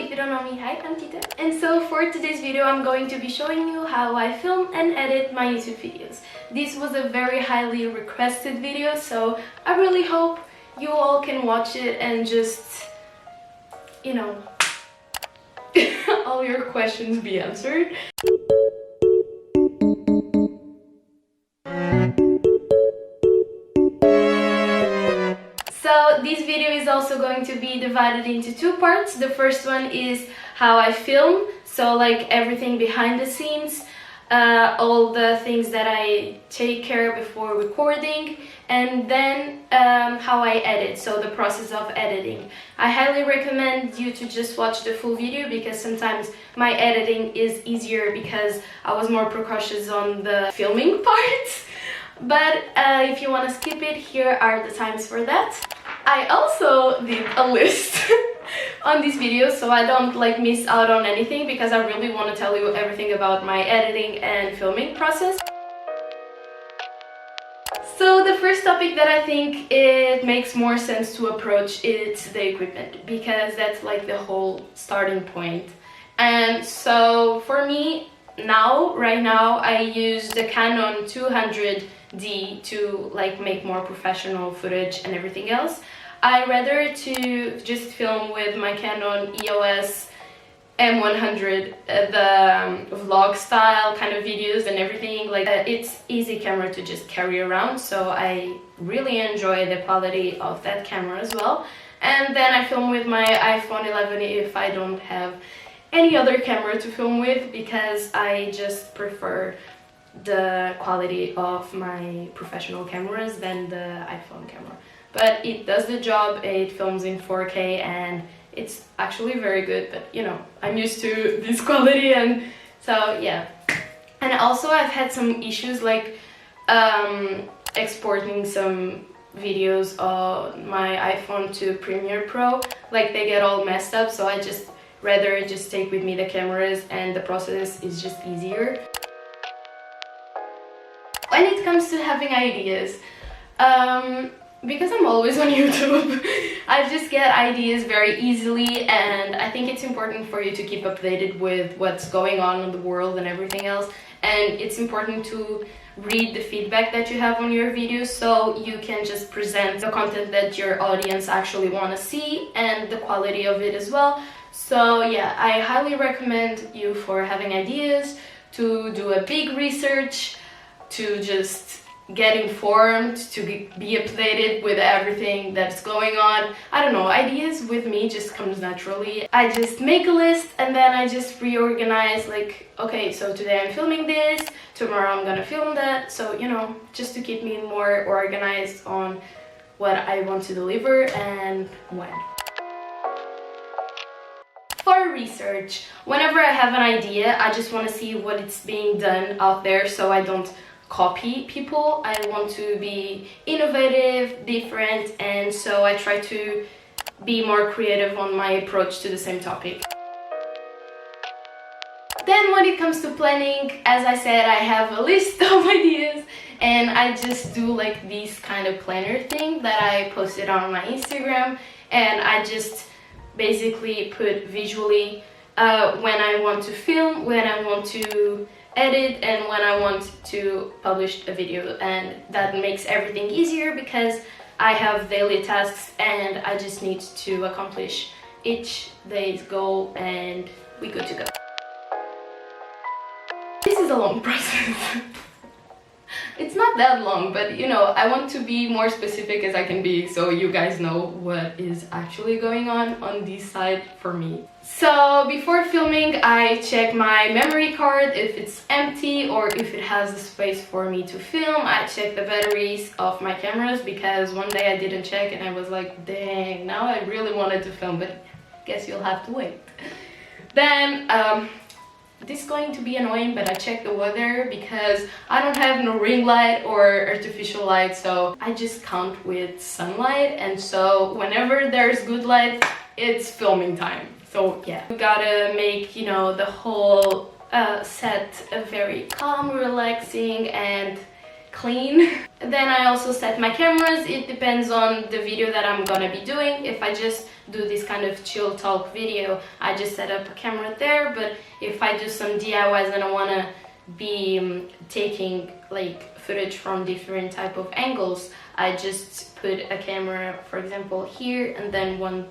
if you don't know me, hi, I'm Tita. And so for today's video, I'm going to be showing you how I film and edit my YouTube videos. This was a very highly requested video, so I really hope you all can watch it and just, you know, all your questions be answered. So this video is also going to be divided into two parts. The first one is how I film, so like everything behind the scenes, all the things that I take care of before recording, and then how I edit, so the process of editing. I highly recommend you to just watch the full video because sometimes my editing is easier because I was more precautious on the filming part. But if you want to skip it, here are the times for that. I also did a list on this video so I don't like miss out on anything, because I really want to tell you everything about my editing and filming process. So the first topic that I think it makes more sense to approach is the equipment, because that's like the whole starting point. And so for me right now I use the Canon 200D to like make more professional footage and everything else. I rather to just film with my Canon EOS M100, the vlog style kind of videos and everything. Like it's easy camera to just carry around, so I really enjoy the quality of that camera as well. And then I film with my iPhone 11 if I don't have any other camera to film with, because I just prefer the quality of my professional cameras than the iPhone camera. But it does the job, it films in 4K and it's actually very good, but you know, I'm used to this quality, and so yeah. And also I've had some issues like exporting some videos on my iPhone to Premiere Pro, like they get all messed up, so I just rather just take with me the cameras and the process is just easier. When it comes to having ideas, because I'm always on YouTube, I just get ideas very easily, and I think it's important for you to keep updated with what's going on in the world and everything else, and it's important to read the feedback that you have on your videos so you can just present the content that your audience actually want to see and the quality of it as well. So yeah, I highly recommend you for having ideas, to do a big research, to just get informed, to be updated with everything that's going on. I don't know, ideas with me just comes naturally. I just make a list and then I just reorganize, like, okay, so today I'm filming this, tomorrow I'm gonna film that, so you know, just to keep me more organized on what I want to deliver and when. For research, whenever I have an idea, I just want to see what it's being done out there, so I don't copy people. I want to be innovative, different, and so I try to be more creative on my approach to the same topic. Then when it comes to planning, as I said, I have a list of ideas and I just do like this kind of planner thing that I posted on my Instagram, and I just basically put visually when I want to film, when I want to edit, and when I want to publish a video, and that makes everything easier because I have daily tasks and I just need to accomplish each day's goal and we're good to go. This is a long process. It's not that long, but you know, I want to be more specific as I can be so you guys know what is actually going on this side for me. So before filming, I check my memory card if it's empty or if it has the space for me to film. I check the batteries of my cameras because one day I didn't check and I was like, dang, now I really wanted to film, but guess you'll have to wait. Then this is going to be annoying, but I check the weather because I don't have no ring light or artificial light, so I just count with sunlight, and so whenever there's good light, it's filming time. So yeah, you gotta make, you know, the whole set very calm, relaxing and clean. Then I also set my cameras. It depends on the video that I'm gonna be doing. If I just do this kind of chill talk video, I just set up a camera there. But if I do some DIYs and I want to be taking like footage from different type of angles, I just put a camera, for example, here, and then one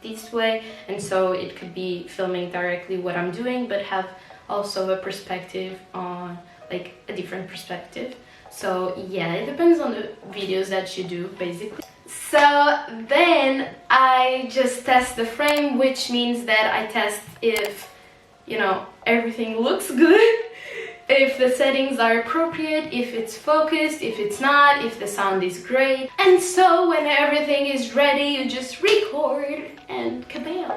this way, and so it could be filming directly what I'm doing, but have also a perspective on, like, a different perspective. So yeah, it depends on the videos that you do, basically. So then I just test the frame, which means that I test if, you know, everything looks good, if the settings are appropriate, if it's focused, if it's not, if the sound is great. And so when everything is ready, you just record and kabam!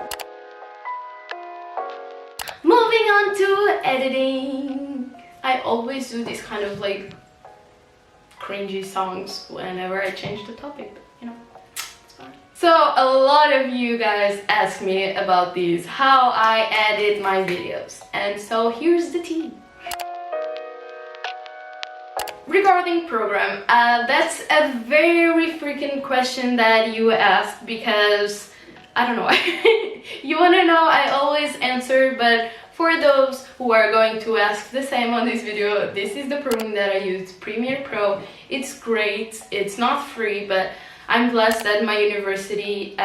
Moving on to editing. I always do this kind of like cringy songs whenever I change the topic, but you know, it's fine. So a lot of you guys ask me about these, how I edit my videos, and so here's the tea. Regarding program, that's a very freaking question that you ask, because I don't know, you want to know, I always answer, but for those who are going to ask the same on this video, this is the program that I use, Premiere Pro. It's great, it's not free, but I'm blessed that my university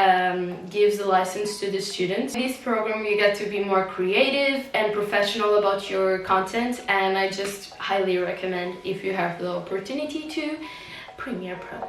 gives a license to the students. In this program you get to be more creative and professional about your content, and I just highly recommend, if you have the opportunity to, Premiere Pro.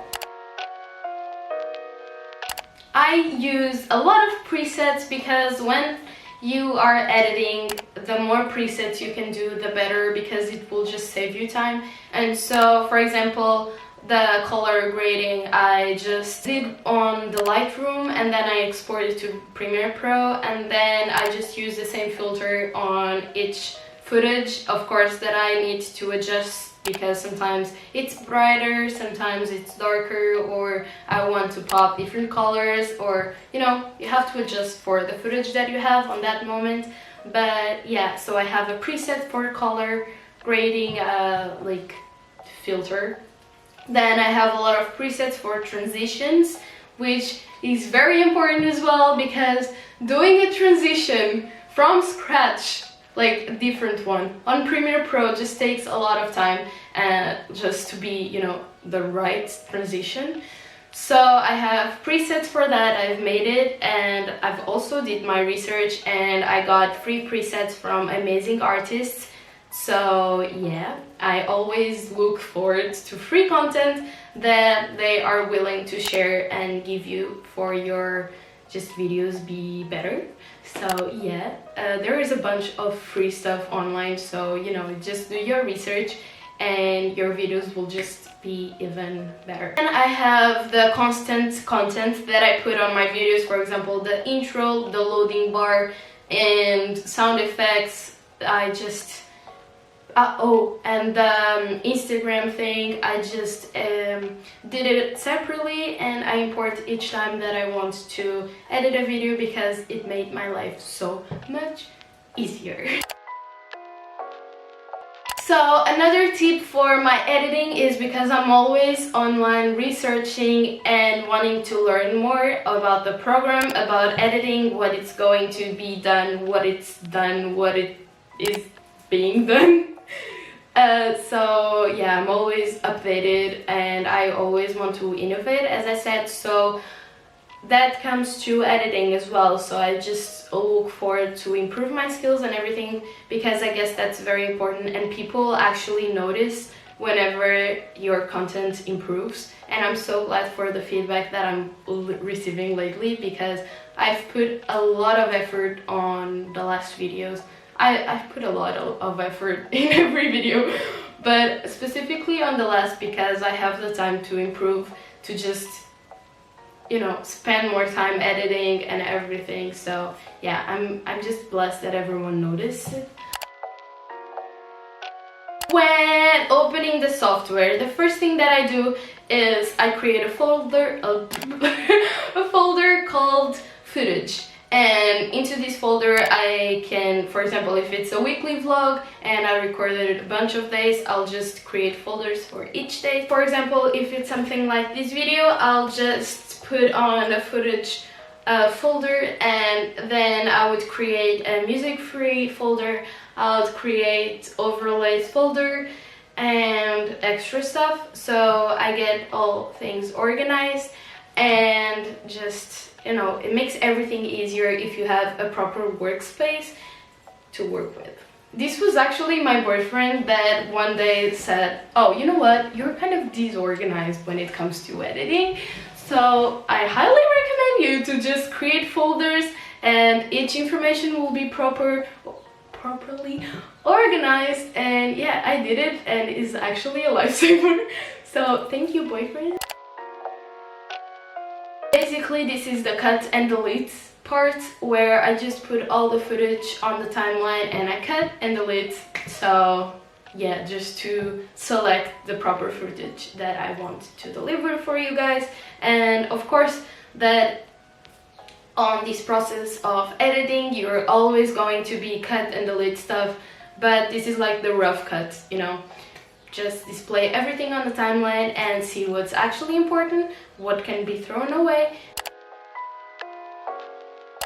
I use a lot of presets because when you are editing, the more presets you can do, the better, because it will just save you time. And so, for example, the color grading I just did on the Lightroom, and then I exported to Premiere Pro, and then I just use the same filter on each footage, of course, that I need to adjust, because sometimes it's brighter, sometimes it's darker, or I want to pop different colors, or you know, you have to adjust for the footage that you have on that moment. But yeah, so I have a preset for color grading, like filter. Then I have a lot of presets for transitions, which is very important as well, because doing a transition from scratch, like a different one on Premiere Pro, just takes a lot of time just to be, you know, the right transition. So I have presets for that, I've made it, and I've also did my research, and I got free presets from amazing artists. So yeah, I always look forward to free content that they are willing to share and give you for your just videos be better. So yeah, there is a bunch of free stuff online, so you know, just do your research and your videos will just be even better. And I have the constant content that I put on my videos, for example, the intro, the loading bar, and sound effects. I just and the Instagram thing, I just did it separately, and I import each time that I want to edit a video, because it made my life so much easier. So another tip for my editing is, because I'm always online researching and wanting to learn more about the program, about editing, what it's going to be done, what it's done, what it is being done. So yeah, I'm always updated and I always want to innovate, as I said, so that comes to editing as well. So I just look forward to improve my skills and everything, because I guess that's very important, and people actually notice whenever your content improves, and I'm so glad for the feedback that I'm receiving lately, because I've put a lot of effort on the last videos. I've put a lot of effort in every video, but specifically on the last, because I have the time to improve, to just, you know, spend more time editing and everything. So yeah, I'm just blessed that everyone noticed it. When opening the software, the first thing that I do is I create a folder, a folder called footage. And into this folder I can, for example, if it's a weekly vlog and I recorded a bunch of days, I'll just create folders for each day. For example, if it's something like this video, I'll just put on the footage folder, and then I would create a music free folder. I would create overlays folder and extra stuff, so I get all things organized, and just, you know, it makes everything easier if you have a proper workspace to work with. This was actually my boyfriend that one day said, oh, you know what, you're kind of disorganized when it comes to editing, so I highly recommend you to just create folders and each information will be properly organized. And yeah, I did it, and it's actually a lifesaver. So thank you, boyfriend. Basically, this is the cut and delete part where I just put all the footage on the timeline and I cut and delete. So yeah, just to select the proper footage that I want to deliver for you guys. And of course, that on this process of editing, you're always going to be cut and delete stuff, but this is like the rough cut, you know. Just display everything on the timeline and see what's actually important, what can be thrown away.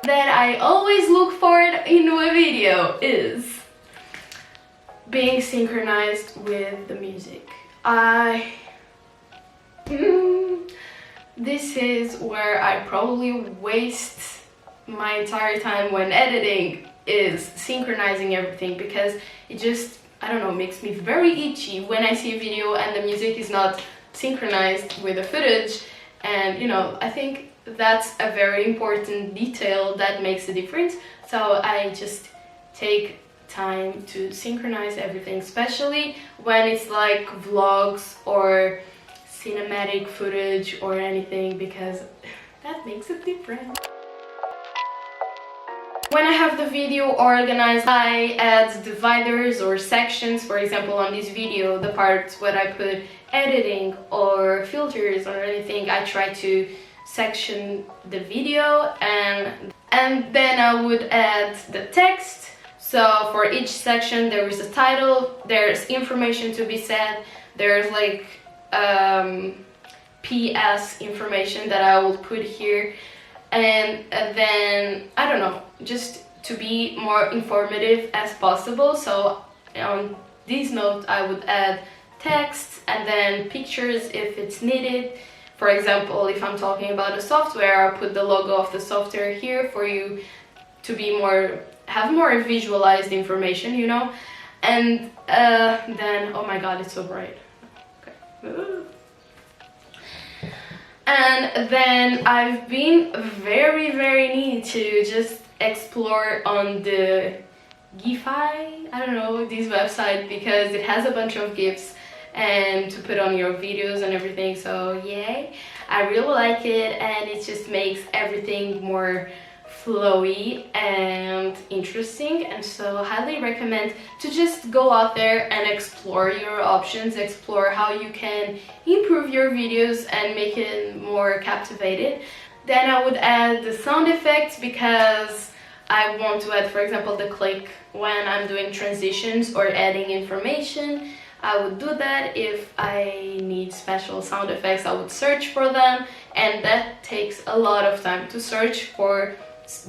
That I always look for in a video is being synchronized with the music. This is where I probably waste my entire time when editing, is synchronizing everything, because it just, I don't know, makes me very itchy when I see a video and the music is not synchronized with the footage. And you know, I think that's a very important detail that makes a difference. So I just take time to synchronize everything, especially when it's like vlogs or cinematic footage or anything, because that makes a difference. When I have the video organized, I add dividers or sections. For example, on this video, the parts where I put editing or filters or anything, I try to section the video, and then I would add the text. So for each section there is a title, there's information to be said, there's like PS information that I will put here, and then I don't know, just to be more informative as possible. So on this note I would add text and then pictures if it's needed. For example, if I'm talking about a software, I'll put the logo of the software here for you to be have more visualized information, you know. And then, oh my god, it's so bright. Okay. And then I've been very neat to just explore on the Giphy, I don't know, this website, because it has a bunch of GIFs and to put on your videos and everything. So yay, I really like it, and it just makes everything more flowy and interesting. And so highly recommend to just go out there and explore your options, explore how you can improve your videos and make it more captivated. Then I would add the sound effects, because I want to add, for example, the click when I'm doing transitions or adding information. I would do that. If I need special sound effects, I would search for them, and that takes a lot of time to search for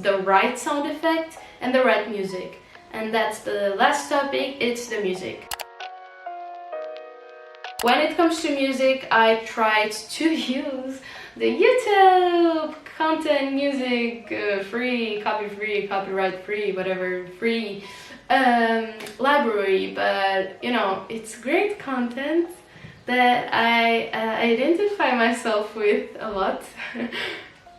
the right sound effect and the right music. And that's the last topic, it's the music. When it comes to music, I tried to use the YouTube content music free, copyright free, whatever, free library, but you know, it's great content that I identify myself with a lot.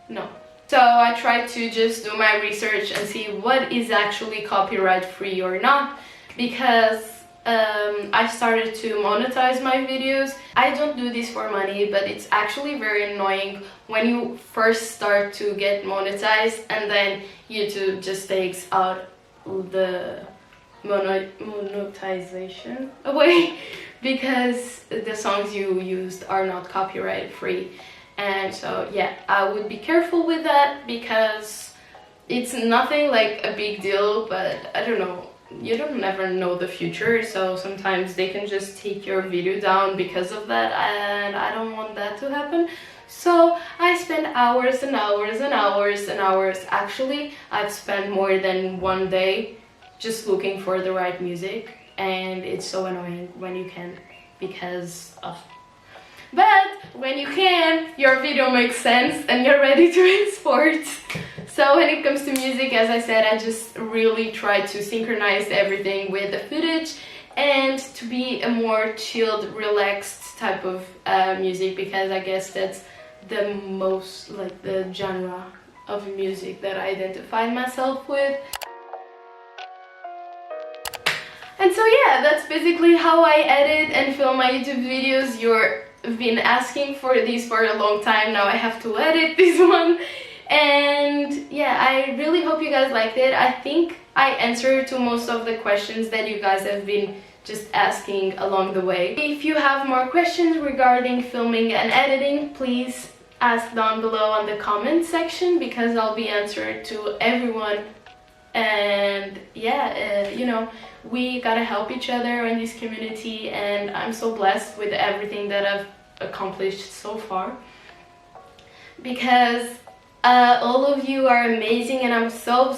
No. So I try to just do my research and see what is actually copyright free or not, because I started to monetize my videos. I don't do this for money, but it's actually very annoying when you first start to get monetized and then YouTube just takes out the monetization away because the songs you used are not copyright free. And so yeah, I would be careful with that, because it's nothing like a big deal, but I don't know, you don't never know the future, so sometimes they can just take your video down because of that, and I don't want that to happen. So I spend hours and hours and hours and hours. Actually, I've spent more than one day just looking for the right music, and it's so annoying when you can't, because of... But when you can, your video makes sense and you're ready to export. So when it comes to music, as I said, I just really try to synchronize everything with the footage and to be a more chilled, relaxed type of music, because I guess that's the most, like, the genre of music that I identify myself with. And so yeah, that's basically how I edit and film my YouTube videos. You've been asking for these for a long time now. I have to edit this one. And yeah, I really hope you guys liked it. I think I answered to most of the questions that you guys have been just asking along the way. If you have more questions regarding filming and editing, please ask down below on the comment section, because I'll be answering to everyone. And yeah, you know, we gotta help each other in this community, and I'm so blessed with everything that I've accomplished so far, because all of you are amazing, and I'm so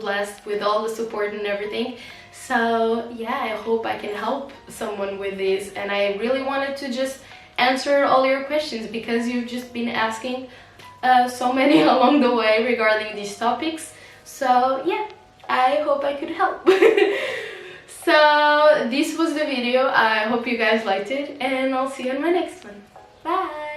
blessed with all the support and everything. So yeah, I hope I can help someone with this, and I really wanted to just answer all your questions, because you've just been asking so many along the way regarding these topics. So yeah, I hope I could help. So this was the video. I hope you guys liked it, and I'll see you in my next one. Bye!